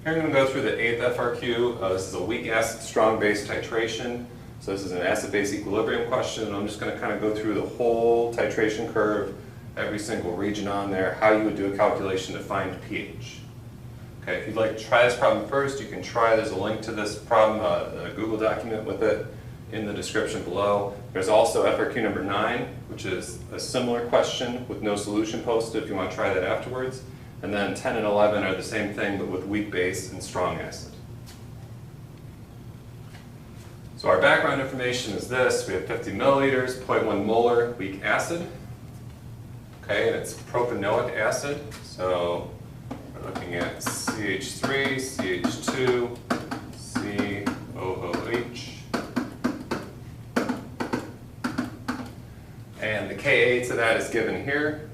Here I'm going to go through the 8th FRQ. This is a weak acid, strong base titration. So this is an acid-base equilibrium question, and I'm just going to kind of go through the whole titration curve, every single region on there, how you would do a calculation to find pH. Okay, if you'd like to try this problem first, you can try. There's a link to this problem, a Google document with it in the description below. There's also FRQ number 9, which is a similar question with no solution posted if you want to try that afterwards. And then 10 and 11 are the same thing, but with weak base and strong acid. So our background information is this. We have 50 milliliters, 0.1 molar weak acid. Okay, and it's propanoic acid. So we're looking at CH3, CH2, COOH. And the Ka to that is given here.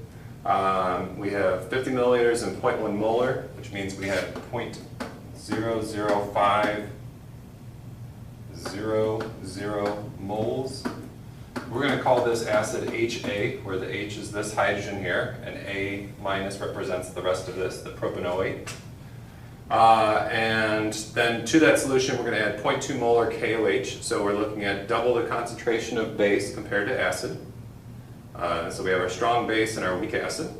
We have 50 milliliters and 0.1 molar, which means we have 0.00500 moles. We're going to call this acid HA, where the H is this hydrogen here, and A minus represents the rest of this, the propanoate. And then to that solution, we're going to add 0.2 molar KOH, so we're looking at double the concentration of base compared to acid. So we have our strong base and our weak acid.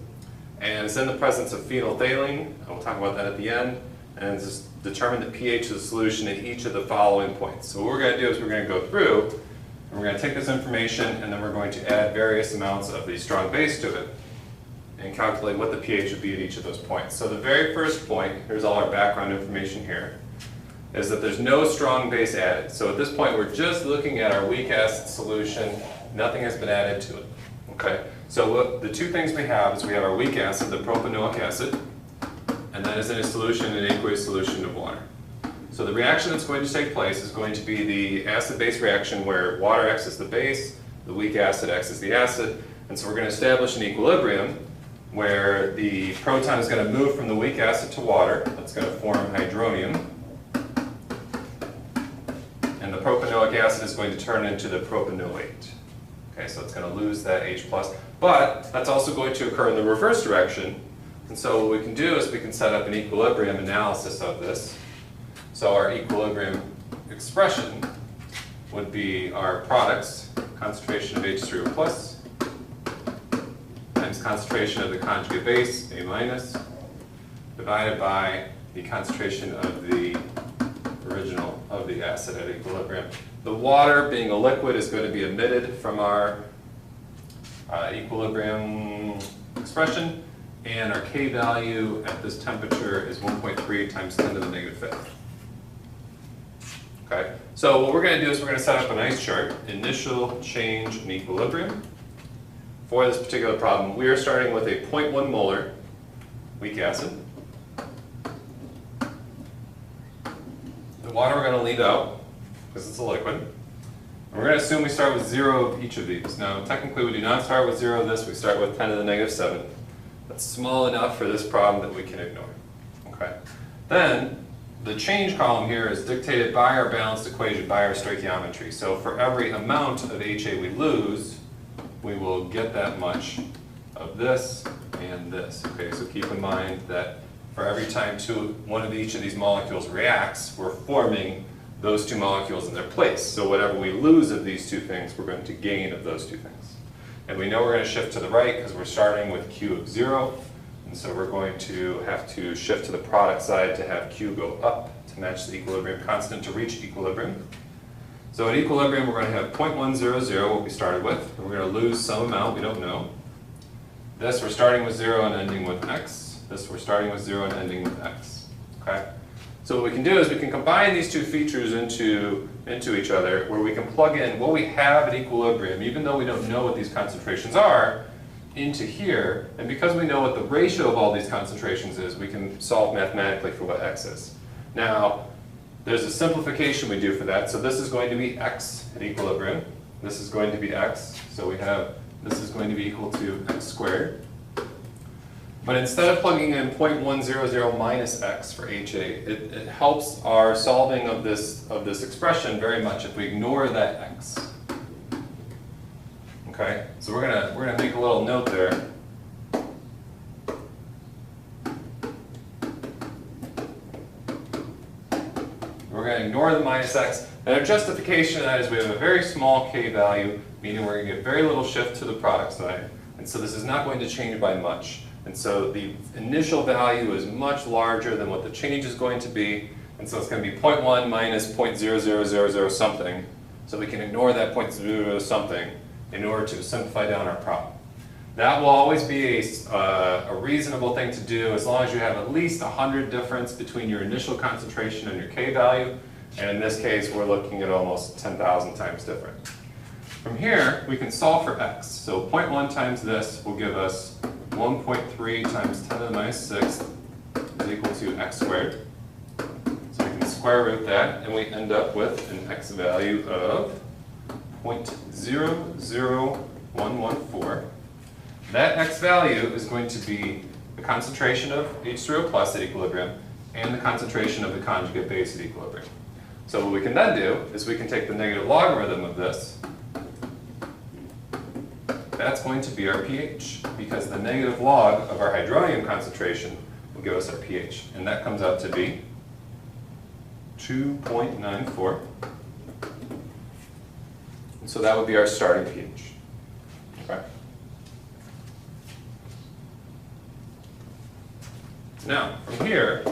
And it's in the presence of phenolphthalein. We'll talk about that at the end. And just determine the pH of the solution at each of the following points. So what we're going to do is we're going to go through, and we're going to take this information, and then we're going to add various amounts of the strong base to it, and calculate what the pH would be at each of those points. So the very first point, here's all our background information here, is that there's no strong base added. So at this point, we're just looking at our weak acid solution. Nothing has been added to it. Okay, so the two things we have is we have our weak acid, the propanoic acid, and that is in a solution, an aqueous solution of water. So the reaction that's going to take place is going to be the acid-base reaction where water acts as the base, the weak acid acts as the acid, and so we're going to establish an equilibrium where the proton is going to move from the weak acid to water. That's going to form hydronium, and the propanoic acid is going to turn into the propanoate. Okay, so it's going to lose that H+, but that's also going to occur in the reverse direction. And so what we can do is we can set up an equilibrium analysis of this. So our equilibrium expression would be our products, concentration of H3O plus, times concentration of the conjugate base, A minus, divided by the concentration of the original of the acid at equilibrium. The water, being a liquid, is going to be emitted from our equilibrium expression, and our K value at this temperature is 1.3 times 10 to the negative fifth. Okay, so what we're going to do is we're going to set up a nice chart, initial change in equilibrium. For this particular problem, we are starting with a 0.1 molar weak acid. The water we're going to leave out, because it's a liquid. And we're going to assume we start with 0 of each of these. Now, technically, we do not start with 0 of this. We start with 10 to the negative 7. That's small enough for this problem that we can ignore. Okay. Then, the change column here is dictated by our balanced equation, by our stoichiometry. So for every amount of HA we lose, we will get that much of this and this. Okay, so keep in mind that for every time one of each of these molecules reacts, we're forming those two molecules in their place. So whatever we lose of these two things, we're going to gain of those two things. And we know we're going to shift to the right because we're starting with Q of 0. And so we're going to have to shift to the product side to have Q go up to match the equilibrium constant to reach equilibrium. So at equilibrium, we're going to have 0.100, what we started with. And we're going to lose some amount we don't know. This, we're starting with 0 and ending with X. This, we're starting with 0 and ending with X. Okay? So what we can do is we can combine these two features into each other, where we can plug in what we have at equilibrium, even though we don't know what these concentrations are, into here. And because we know what the ratio of all these concentrations is, we can solve mathematically for what X is. Now, there's a simplification we do for that. So this is going to be X at equilibrium. This is going to be X. So we have, this is going to be equal to X squared. But instead of plugging in 0.100 minus X for HA, it helps our solving of this expression very much if we ignore that X. Okay, so we're gonna make a little note there. to ignore the minus x. And our justification of that is we have a very small k value, meaning we're going to get very little shift to the product side. And so this is not going to change by much. And so the initial value is much larger than what the change is going to be. And so it's going to be 0.1 minus 0.0000 something. So we can ignore that 0.00 something in order to simplify down our problem. That will always be a reasonable thing to do as long as you have at least 100 difference between your initial concentration and your K value. And in this case, we're looking at almost 10,000 times different. From here, we can solve for x. So 0.1 times this will give us 1.3 times 10 to the minus 6 is equal to x squared. So we can square root that, and we end up with an x value of 0.00114. That x value is going to be the concentration of H3O plus at equilibrium and the concentration of the conjugate base at equilibrium. So what we can then do is we can take the negative logarithm of this. That's going to be our pH, because the negative log of our hydronium concentration will give us our pH. And that comes out to be 2.94. And so that would be our starting pH. Okay. Now, from here,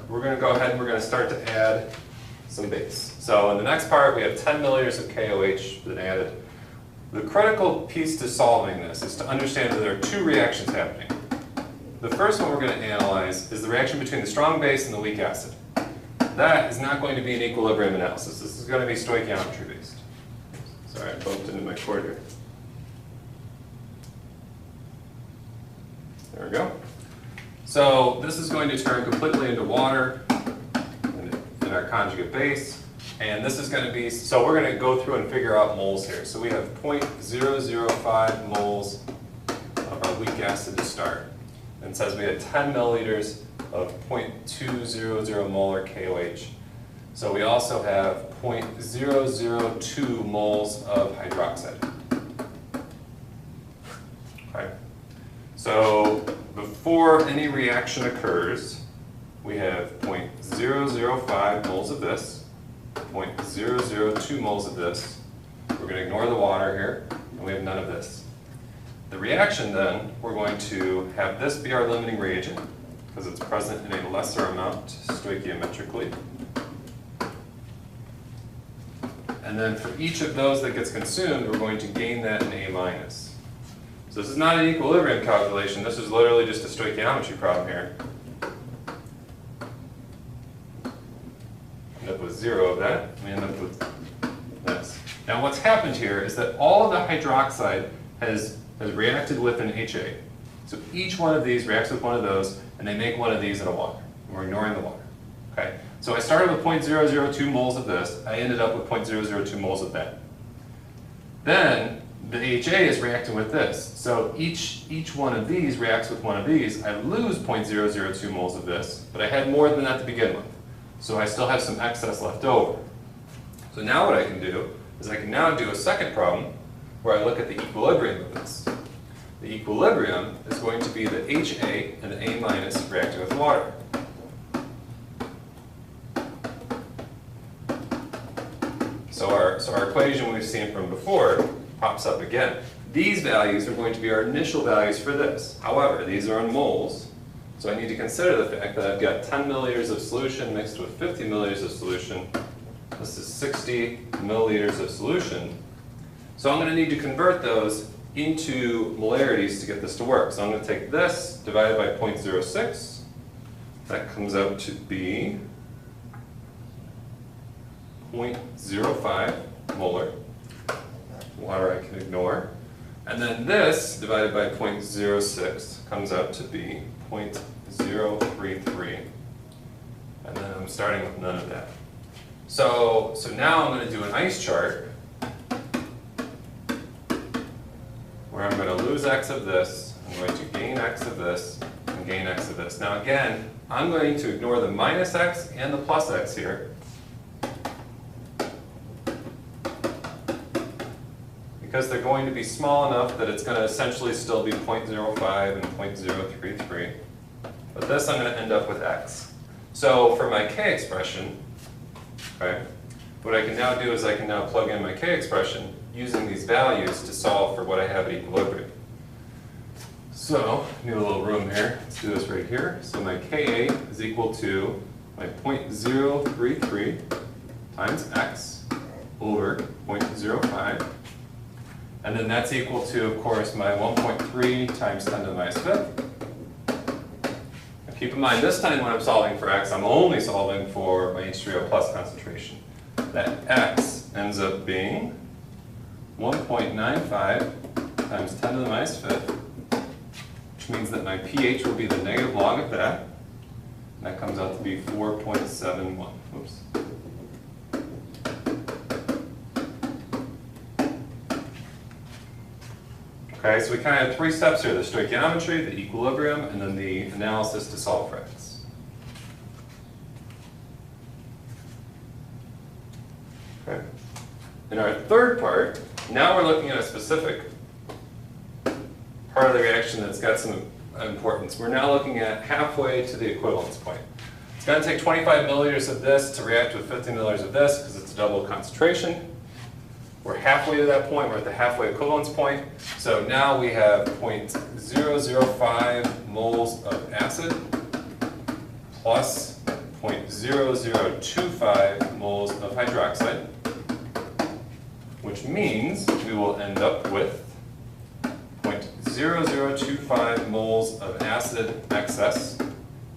we're going to go ahead and we're going to start to add some base. So in the next part, we have 10 milliliters of KOH been added. The critical piece to solving this is to understand that there are two reactions happening. The first one we're going to analyze is the reaction between the strong base and the weak acid. That is not going to be an equilibrium analysis. This is going to be stoichiometry based. Sorry, I bumped into my cord here. There we go. So this is going to turn completely into water in our conjugate base. And this is going to be, so we're going to go through and figure out moles here. So we have 0.005 moles of our weak acid to start. And it says we had 10 milliliters of 0.200 molar KOH. So we also have 0.002 moles of hydroxide. Okay. So before any reaction occurs, we have 0.005 moles of this, 0.002 moles of this. We're going to ignore the water here, and we have none of this. The reaction then, we're going to have this be our limiting reagent, because it's present in a lesser amount stoichiometrically. And then for each of those that gets consumed, we're going to gain that in A minus. So this is not an equilibrium calculation, this is literally just a stoichiometry problem here. End up with 0 of that, we end up with this. Now what's happened here is that all of the hydroxide has reacted with an HA. So each one of these reacts with one of those, and they make one of these in a water. We're ignoring the water. Okay? So I started with 0.002 moles of this, I ended up with 0.002 moles of that. Then the HA is reacting with this. So each one of these reacts with one of these. I lose 0.002 moles of this, but I had more than that to begin with. So I still have some excess left over. So now what I can do is I can now do a second problem where I look at the equilibrium of this. The equilibrium is going to be the HA and the A minus reacting with water. So our equation we've seen from before pops up again. These values are going to be our initial values for this. However, these are in moles, so I need to consider the fact that I've got 10 milliliters of solution mixed with 50 milliliters of solution. This is 60 milliliters of solution. So I'm going to need to convert those into molarities to get this to work. So I'm going to take this divided by 0.06. That comes out to be 0.05 molar. Water I can ignore. And then this divided by 0.06 comes out to be 0.033. And then I'm starting with none of that. So now I'm going to do an ice chart where I'm going to lose x of this, I'm going to gain x of this, and gain x of this. Now again, I'm going to ignore the minus x and the plus x here, because they're going to be small enough that it's going to essentially still be 0.05 and 0.033. But this I'm going to end up with x. So for my k expression, Okay? What I can now do is I can now plug in my K expression using these values to solve for what I have at equilibrium. So, need a little room here. Let's do this right here. So my Ka is equal to my 0.033 times x over 0.05. And then that's equal to, of course, my 1.3 times 10 to the minus fifth. Now keep in mind, this time when I'm solving for x, I'm only solving for my H3O plus concentration. That x ends up being 1.95 times 10 to the minus fifth, which means that my pH will be the negative log of that. And that comes out to be 4.71. Oops. Okay, so we kind of have three steps here: the stoichiometry, the equilibrium, and then the analysis to solve for x. Okay. In our third part, now we're looking at a specific part of the reaction that's got some importance. We're now looking at halfway to the equivalence point. It's going to take 25 milliliters of this to react with 15 milliliters of this because it's a double concentration. We're halfway to that point. We're at the halfway equivalence point. So now we have 0.005 moles of acid plus 0.0025 moles of hydroxide, which means we will end up with 0.0025 moles of acid excess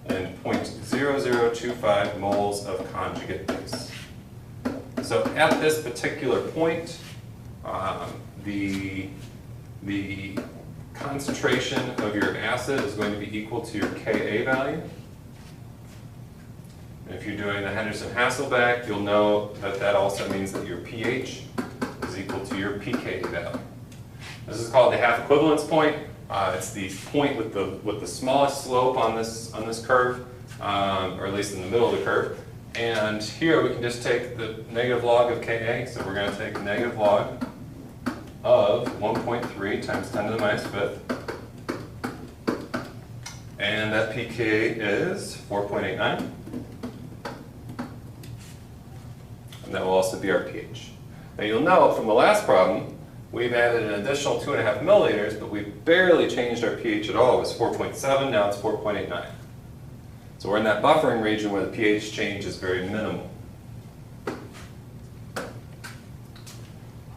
and 0.0025 moles of conjugate base. So at this particular point, the concentration of your acid is going to be equal to your Ka value. And if you're doing the Henderson-Hasselbalch, you'll know that that also means that your pH is equal to your pK value. This is called the half equivalence point. It's the point with the smallest slope on this curve, or at least in the middle of the curve. And here we can just take the negative log of Ka. So we're going to take negative log of 1.3 times 10 to the minus fifth. And that pK is 4.89. And that will also be our pH. Now you'll note from the last problem, we've added an additional 2.5 milliliters, but we've barely changed our pH at all. It was 4.7, now it's 4.89. So we're in that buffering region where the pH change is very minimal.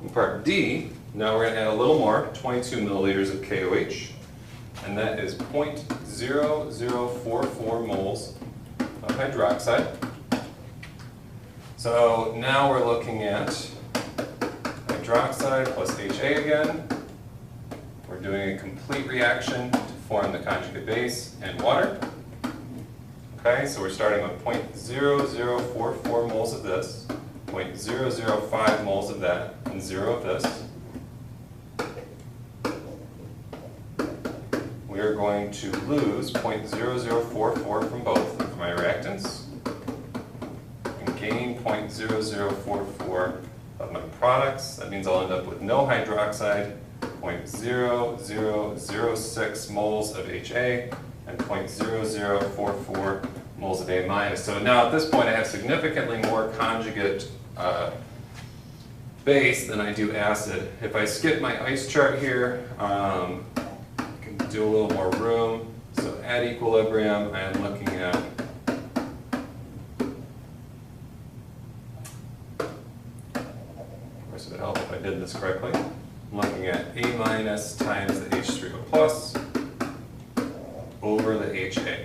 In part D, now we're going to add a little more, 22 milliliters of KOH, and that is 0.0044 moles of hydroxide. So now we're looking at hydroxide plus HA again. We're doing a complete reaction to form the conjugate base and water. Okay, so we're starting with 0.0044 moles of this, 0.005 moles of that, and 0 of this. We are going to lose 0.0044 from both of my reactants and gain 0.0044 of my products. That means I'll end up with no hydroxide, 0.0006 moles of HA, and 0.0044 moles of A minus. So now at this point I have significantly more conjugate base than I do acid. If I skip my ice chart here, I can do a little more room. So at equilibrium I am looking at of course it would help if I did this correctly. I'm looking at A minus times the H3O plus over the HA.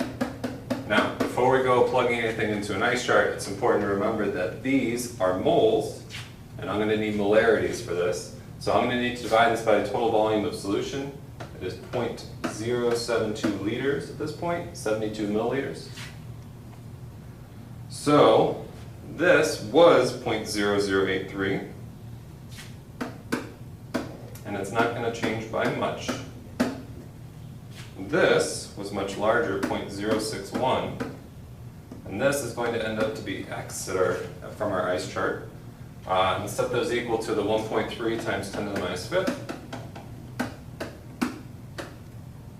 Now, before we go plugging anything into an ice chart, it's important to remember that these are moles, and I'm going to need molarities for this. So I'm going to need to divide this by the total volume of solution. It is 0.072 liters at this point, 72 milliliters. So this was 0.0083, and it's not going to change by much. This was much larger, 0.061, and this is going to end up to be x from our ice chart. And set those equal to the 1.3 times 10 to the minus fifth.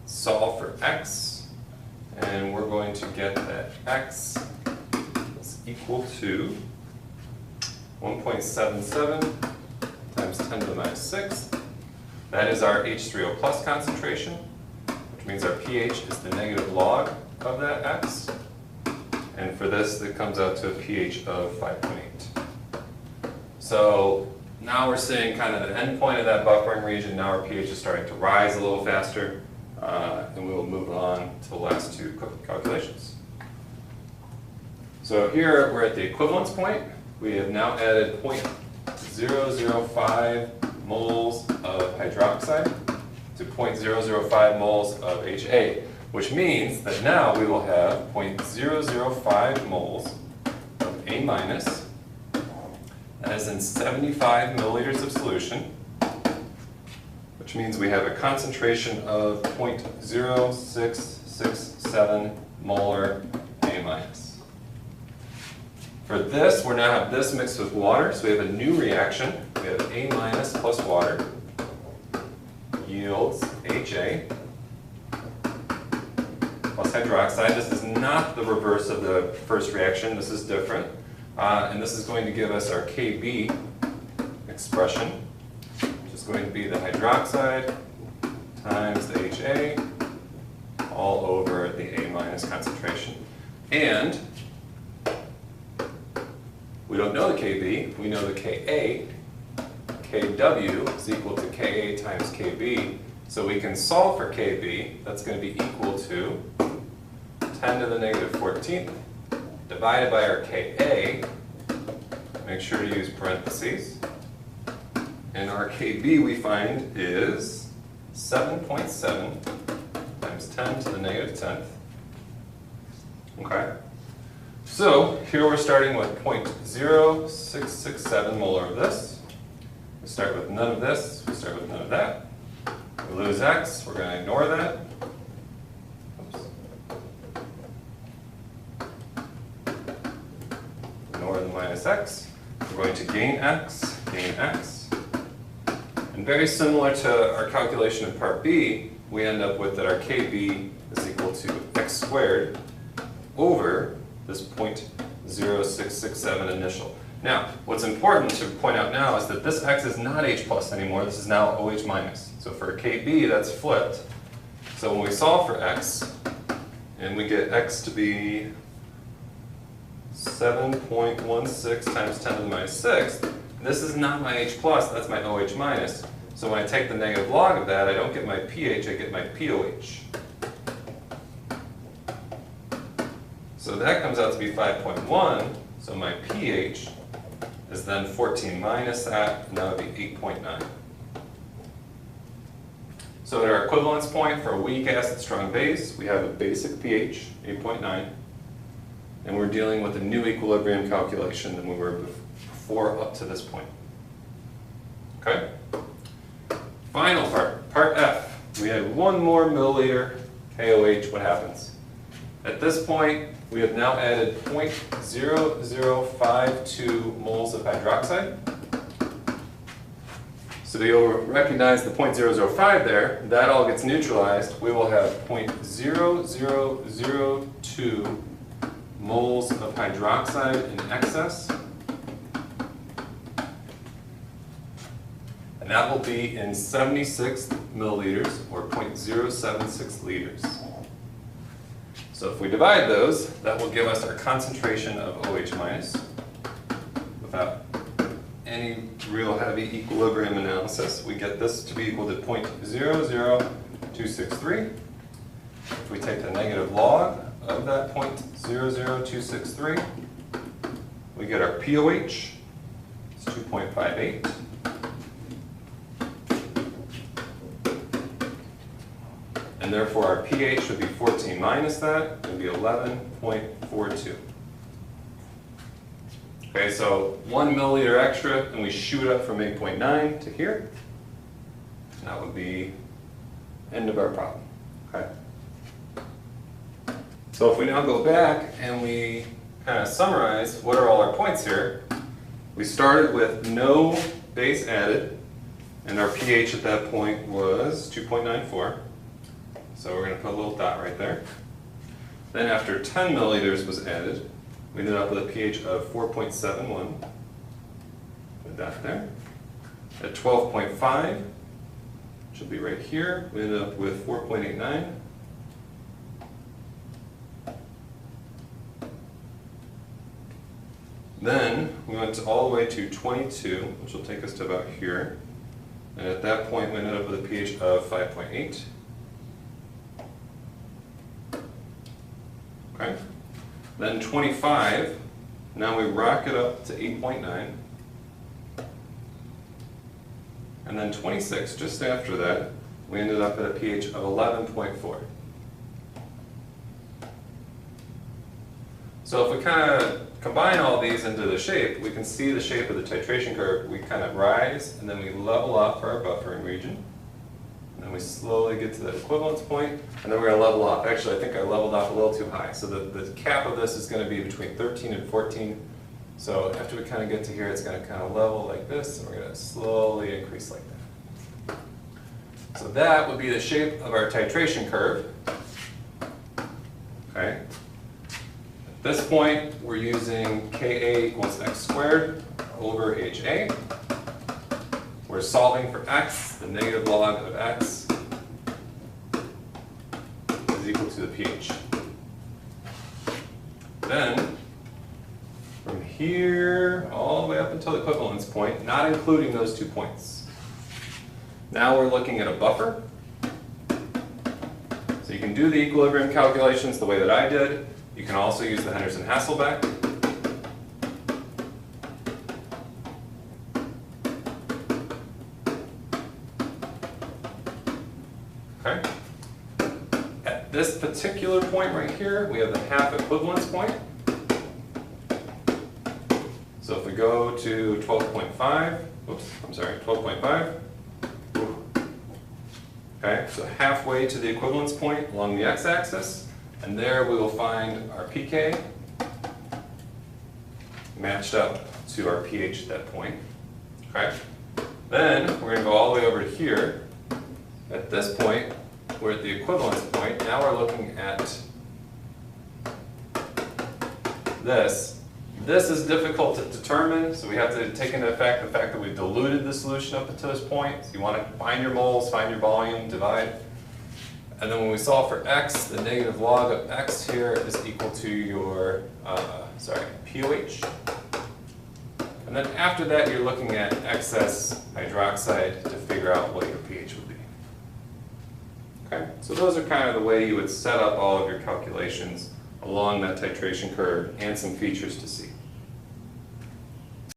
Solve for x, and we're going to get that x is equal to 1.77 times 10 to the minus 6. That is our H3O plus concentration, which means our pH is the negative log of that X. And for this, it comes out to a pH of 5.8. So now we're seeing kind of the end point of that buffering region. Now our pH is starting to rise a little faster, and we will move on to the last two calculations. So here we're at the equivalence point. We have now added 0.005 moles of hydroxide to 0.005 moles of HA, which means that now we will have 0.005 moles of A minus, that is in 75 milliliters of solution, which means we have a concentration of 0.0667 molar A minus. For this, we now have this mixed with water, so we have a new reaction. We have A minus plus water yields HA plus hydroxide. This is not the reverse of the first reaction. This is different. And this is going to give us our Kb expression, which is going to be the hydroxide times the HA all over the A minus concentration. And we don't know the Kb, we know the Ka. Kw is equal to Ka times Kb. So we can solve for Kb. That's going to be equal to 10 to the negative 14th divided by our Ka. Make sure to use parentheses. And our Kb we find is 7.7 times 10 to the negative 10th. Okay. So here we're starting with 0.0667 molar of this. We start with none of this, we start with none of that. We lose X, we're going to ignore that. Oops. Ignore the minus X. We're going to gain X. And very similar to our calculation in part B, we end up with that our Kb is equal to X squared over this 0.0667 initial. Now, what's important to point out now is that this X is not H plus anymore, this is now OH minus. So for Kb, that's flipped. So when we solve for X, and we get X to be 7.16 times 10 to the minus 6, this is not my H plus, that's my OH minus. So when I take the negative log of that, I don't get my pH, I get my POH. So that comes out to be 5.1, so my pH is then 14 minus that, and that would be 8.9. So at our equivalence point for a weak acid strong base, we have a basic pH, 8.9, and we're dealing with a new equilibrium calculation than we were before up to this point. Okay? Final part, part F. We had 1 more milliliter KOH, what happens? At this point, we have now added 0.0052 moles of hydroxide. So you'll recognize the 0.005 there. That all gets neutralized. We will have 0.0002 moles of hydroxide in excess. And that will be in 76 milliliters, or 0.076 liters. So if we divide those, that will give us our concentration of OH minus without any real heavy equilibrium analysis. We get this to be equal to 0.00263. If we take the negative log of that 0.00263, we get our POH, it's 2.58. And therefore our pH would be 14 minus that, it would be 11.42. Okay, so 1 milliliter extra, and we shoot up from 8.9 to here. And that would be end of our problem. Okay. So if we now go back and we kind of summarize what are all our points here, we started with no base added, and our pH at that point was 2.94. So we're going to put a little dot right there. Then after 10 milliliters was added, we ended up with a pH of 4.71. the dot there. At 12.5, which will be right here, we ended up with 4.89. Then we went all the way to 22, which will take us to about here. And at that point, we ended up with a pH of 5.8. Okay. Then 25, now we rocket up to 8.9. And then 26, just after that, we ended up at a pH of 11.4. So if we kind of combine all these into the shape, we can see the shape of the titration curve. We kind of rise, and then we level off for our buffering region. And then we slowly get to the equivalence point, and then we're going to level off. Actually, I think I leveled off a little too high. So the cap of this is going to be between 13 and 14. So after we kind of get to here, it's going to kind of level like this, and we're going to slowly increase like that. So that would be the shape of our titration curve. Okay. At this point, we're using Ka equals x squared over HA. We're solving for x. The negative log of x is equal to the pH. Then, from here all the way up until the equivalence point, not including those 2 points. Now we're looking at a buffer. So you can do the equilibrium calculations the way that I did. You can also use the Henderson-Hasselbalch. Okay. At this particular point right here, we have the half equivalence point. So if we go to 12.5, oops, I'm sorry, 12.5. Okay, so halfway to the equivalence point along the x-axis. And there we will find our pK matched up to our pH at that point. Okay. Then we're going to go all the way over to here. At this point, we're at the equivalence point. Now we're looking at this. This is difficult to determine, so we have to take into effect the fact that we've diluted the solution up until this point. So you want to find your moles, find your volume, divide. And then when we solve for x, the negative log of x here is equal to your, pOH. And then after that, you're looking at excess hydroxide to figure out what your pH would be. Okay, so those are kind of the way you would set up all of your calculations along that titration curve and some features to see.